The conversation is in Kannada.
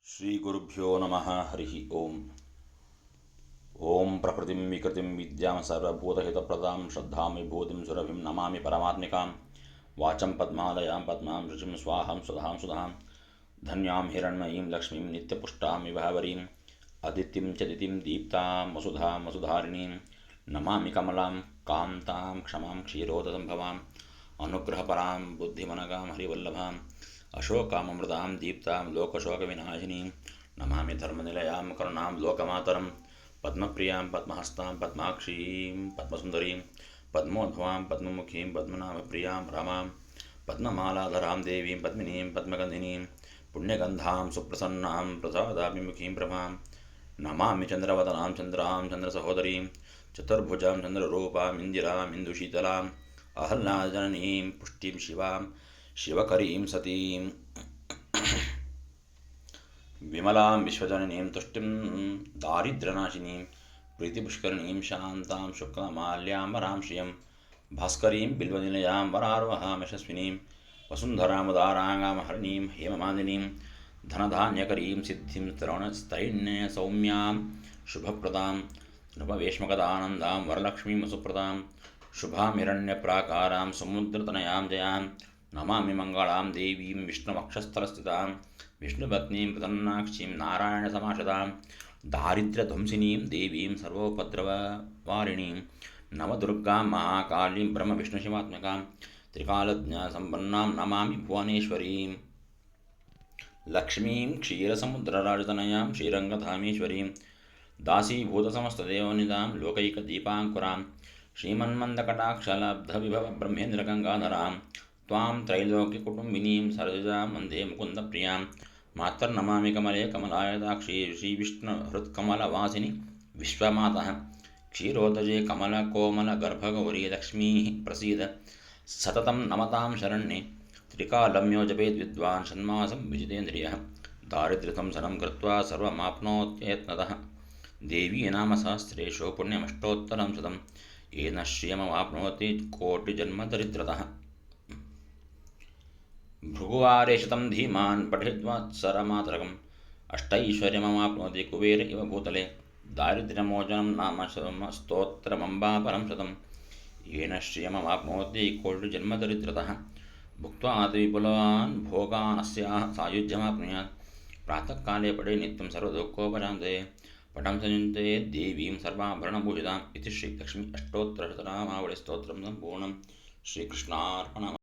ಶ್ರೀಗುರುಭ್ಯೋ ನಮಃ ಹರಿ ಓಂ. ಓಂ ಪ್ರಕೃತಿಂ ವಿಕೃತಿಂ ವಿದ್ಯಾಂ ಸರ್ವಭೂತಹಿತಪ್ರದಾಂ ಶ್ರದ್ಧಾಂ ವಿಭೂತಿಂ ಸುರಭಿಂ ನಮಾಮಿ ಪರಮಾತ್ಮಿಕಾಂ. ವಾಚಂ ಪದ್ಮಾಲಯಾಂ ಪದ್ಮಾಂ ಶುಚಿಂ ಸ್ವಾಹಂ ಸುಧಾಂ ಸುಧಾಂ ಧನ್ಯಾಂ ಹಿರಣ್ಮಯೀಂ ಲಕ್ಷ್ಮೀಂ ನಿತ್ಯಪುಷ್ಟಾಂ ವಿಭಾವರೀಂ ಅದಿತಿಂ ಚ ದಿತಿಂ ದೀಪ್ತಾಂ ವಸುಧಾಂ ವಸುಧಾರಿಣೀಂ ನಮಾಮಿ ಕಮಲಾಂ ಕಾಂತಾಂ ಕ್ಷಮಾಂ ಕ್ಷೀರೋದಸಂಭವಾಂ ಅನುಗ್ರಹಪರಾಂ ಬುದ್ಧಿಮನಗಾಂ ಹರಿವಲ್ಲಭಾಂ ಅಶೋಕಾಮೃತಾಂ ದೀಪ್ತಾಂ ಲೋಕಶೋಕವಿನಾಶಿನೀಂ ನಮಾಮಿ ಧರ್ಮನಿಲಯಾಂ ಕರುಣಾಂ ಲೋಕಮಾತರಂ ಪದ್ಮಪ್ರಿಯಾಂ ಪದ್ಮಹಸ್ತಾಂ ಪದ್ಮಾಕ್ಷೀಂ ಪದ್ಮಸುಂದರೀಂ ಪದ್ಮೋದ್ಭವಾಂ ಪದ್ಮಮುಖೀಂ ಪದ್ಮನಾಭಪ್ರಿಯಾಂ ರಾಮಾಂ ಪದ್ಮಮಾಲಾಧರಾಂ ದೇವೀಂ ಪದ್ಮಿನೀಂ ಪದ್ಮಗಂಧಿನೀಂ ಪುಣ್ಯಗಂಧಾಂ ಸುಪ್ರಸನ್ನಾಂ ಪ್ರಸಾದಾಭಿಮುಖೀಂ ಪ್ರಭಾಂ ನಮಾಮಿ ಚಂದ್ರವದನಾಂ ಚಂದ್ರಾಂ ಚಂದ್ರಸಹೋದರೀಂ ಚತುರ್ಭುಜಾಂ ಚಂದ್ರರೂಪಾಂ ಇಂದಿರಾಂ ಇಂದುಶೀತಲಾಂ ಅಹಲ್ಲಾದಜನನೀಂ ಪುಷ್ಟಿಂ ಶಿವಾಂ ಶಿವಕರೀಂ ಸತೀಂ ವಿಮಲಾಂ ವಿಶ್ವಜನನೀಂ ತುಷ್ಟಿಂ ದಾರಿದ್ರ್ಯನಾಶಿನೀಂ ಪ್ರೀತಿಪುಷ್ಕರಿಣೀಂ ಶಾಂತಾಂ ಶುಕ್ಲಮಾಲ್ಯಾಂಬರಾಂ ಶ್ರಿಯಂ ಭಾಸ್ಕರೀಂ ಬಿಲ್ವನಿಲಯಾಂ ವರಾರೋಹಾಂ ಯಶಸ್ವಿನೀಂ ವಸುಂಧರಾಮುದಾರಾಂಗಾಂ ಹರಿಣೀಂ ಹೇಮಮಾಲಿನೀಂ ಧನಧಾನ್ಯಕರೀಂ ಸಿದ್ಧಿಂ ಶ್ರವಣಸ್ತೈಣ್ಯ ಸೌಮ್ಯಾಂ ಶುಭಪ್ರದಾಂ ನೃಪವೇಶ್ಮಕದಾನಂದಾಂ ವರಲಕ್ಷ್ಮೀಂ ವಸುಪ್ರದಾಂ ಶುಭಾಂ ಹಿರಣ್ಯಪ್ರಾಕಾರಾಂ ಸಮುದ್ರತನಯಾಂ ಜಯಾಂ ನಮಾಮಿ ಮಂಗಳಾಂ ದೇವೀಂ ವಿಷ್ಣುವಕ್ಷಸ್ಥಲಸ್ಥಿತಾಂ ವಿಷ್ಣುಪತ್ನೀಂ ಪ್ರಸನ್ನಾಕ್ಷೀಂ ನಾರಾಯಣಸಮಾಶ್ರಿತಾಂ ದಾರಿದ್ರ್ಯಧ್ವಂಸಿನೀಂ ದೇವೀಂ ಸರ್ವೋಪದ್ರವವಾರಿಣೀಂ ನವದುರ್ಗಾಂ ಮಹಾಕಾಳೀಂ ಬ್ರಹ್ಮವಿಷ್ಣುಶಿವಾತ್ಮಕಾಂ ತ್ರಿಕಾಲಜ್ಞಾನಸಂಪನ್ನಾಂ ನಮಾಮಿ ಭುವನೇಶ್ವರೀಂ ಲಕ್ಷ್ಮೀಂ ಕ್ಷೀರಸಮುದ್ರರಾಜತನಯಾಂ ಶ್ರೀರಂಗಧಾಮೇಶ್ವರೀಂ ದಾಸೀಭೂತಸಮಸ್ತದೇವನಿತಾಂ ಲೋಕೈಕದೀಪಾಂಕುರಾಂ ಶ್ರೀಮನ್ಮಂದಕಟಾಕ್ಷಲಬ್ಧವಿಭವಬ್ರಹ್ಮೇಂದ್ರಗಂಗಾಧರಾಂ ತ್ವಾಂ ತ್ರೈಲೋಕ್ಯಕುಟುಂಬಿನೀಂ ಸರಜಾಂ ವಂದೇ ಮುಕುಂದಪ್ರಿಯಾಂ ಮಾತರ್ನಮಾಮಿ ಕಮಲೆ ಕಮಲಾಯತಾಕ್ಷಿ ಶ್ರೀವಿಷ್ಣುಹೃತ್ಕಮಲವಾಸಿನಿ ವಿಶ್ವಮಾತಃ ಕ್ಷೀರೋದಜೆ ಕಮಲಕೋಮಲಗರ್ಭಗೌರಿ ಲಕ್ಷ್ಮೀ ಪ್ರಸೀದ ಸತತಂ ನಮತಾಂ ಶರಣ್ಯೆ ತ್ರಿಕಾಲಮ್ಯೋ ಜಪೇದ್ ವಿದ್ವಾನ್ ಷಣ್ಮಾಸಂ ವಿಜಿತೇಂದ್ರಿಯಃ ದಾರಿದ್ರ್ಯಸಂಸರಂ ಕೃತ್ವಾ ಸರ್ವಮಾಪ್ನೋತ್ಯಯತ್ನತಃ ದೇವೀ ನಾಮಸಹಸ್ರೇಷು ಪುಣ್ಯಮಷ್ಟೋತ್ತರಂ ಶತಂ येन श्रियमवाप्नोति कोटिजन्मदरिद्रतः भृगुवारे शतं धीमान् पठेद्वात्सरमातरकम् अष्टैश्वर्यमवाप्नोति कुबेर इव भूतले दारिद्र्यमोचनं नाम स्तोत्रमम्बापरं शतं येन श्रियमवाप्नोति कोटिजन्मदरिद्रतः भुक्त्वा विपुलान् भोगानस्याः सायुज्यमाप्नुयात् प्रातःकाले पठे नित्यं सर्वदुःखोपशान्तये पटं संयुक्ते देवीं सर्वाभरणभूषिताम् इति श्रीलक्ष्मी अष्टोत्तरशतनामावळि स्तोत्रं सम्पूर्णं. श्रीकृष्णार्पणमस्तु.